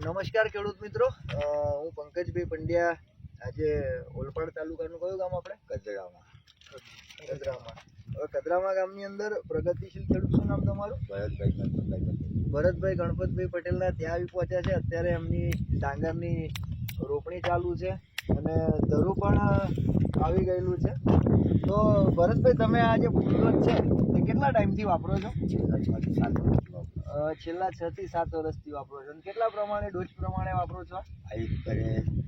નમસ્કાર ખેડૂત મિત્રો, હું પંકજભાઈ પંડ્યા. આજે ઓલપાડ તાલુકાનું કયું ગામ આપણે? કચરામાં. કદરામાં. હવે કદરામા ગામની અંદર પ્રગતિશીલ ખેડૂત, શું નામ તમારું? ભરતભાઈ ગણપતભાઈ પટેલના ત્યાં આવી પહોંચ્યા છે. અત્યારે એમની ડાંગરની રોપણી ચાલુ છે અને ધરું પણ આવી ગયેલું છે. તો ભરતભાઈ, તમે આ જે ફૂલો છે એ કેટલા ટાઈમથી વાપરો છો? છેલ્લા 6 થી 7 વર્ષથી વાપરો છો. અને કેટલા પ્રમાણે, ડોઝ પ્રમાણે વાપરો છો?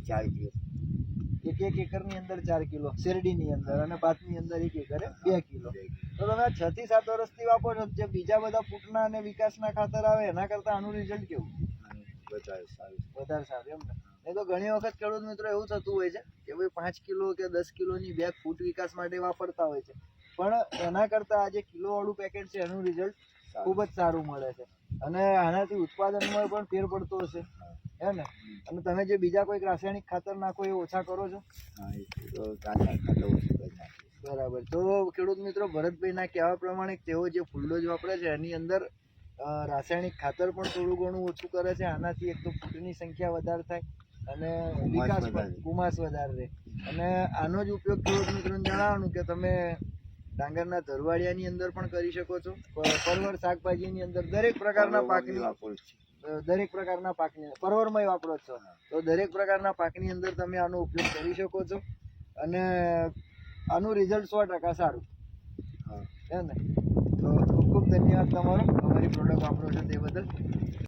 4 કિલો. એક એકરની અંદર 4 કિલો, શેરડીની અંદર, અને પાકની અંદર 1 એકરે 2 કિલો. તો તમે 6 થી 7 વર્ષથી વાપરો છો. જે બીજા બધા ફૂટના અને વિકાસના ખાતર આવે એના કરતાં આનું રિઝલ્ટ કેવું? વધારે સારું એમ ને? નહીં તો ઘણી વખત ખેડૂત મિત્રો એવું થતું હોય છે કે ભાઈ 5 કિલો કે 10 કિલોની બેગ ફૂટ વિકાસ માટે વાપરતા હોય છે, પણ એના કરતાં આ જે કિલોવાળું પેકેટ છે એનું રિઝલ્ટ ખૂબ જ સારું મળે છે. અને આનાથી ઉત્પાદનમાં પણ ફેર પડતો હશે, હે ને? અને તમે જે બીજા કોઈક રાસાયણિક ખાતર નાખો એ ઓછા કરો છો? બરાબર. તો ખેડૂત મિત્રો, ભરતભાઈના કહેવા પ્રમાણે તેઓ જે ફૂલડોઝ વાપરે છે એની અંદર રાસાયણિક ખાતર પણ થોડું ઘણું ઓછું કરે છે. આનાથી એક તો ફૂટની સંખ્યા વધારે થાય અને વિકાસ પણ, કુમાસ વધારે રહે. અને આનો જ ઉપયોગ ખેડૂત મિત્રોને જણાવવાનું કે તમે ડાંગરના ધરવાડિયાની અંદર પણ કરી શકો છો. પરવર શાકભાજીની અંદર દરેક પ્રકારના પાકની પરવરમાં વાપરો છો તો દરેક પ્રકારના પાકની અંદર તમે આનો ઉપયોગ કરી શકો છો. અને આનું રિઝલ્ટ 100% સારું, હે ને? તો ખૂબ ખૂબ ધન્યવાદ તમારો, અમારી પ્રોડક્ટ વાપરો છો તે બદલ.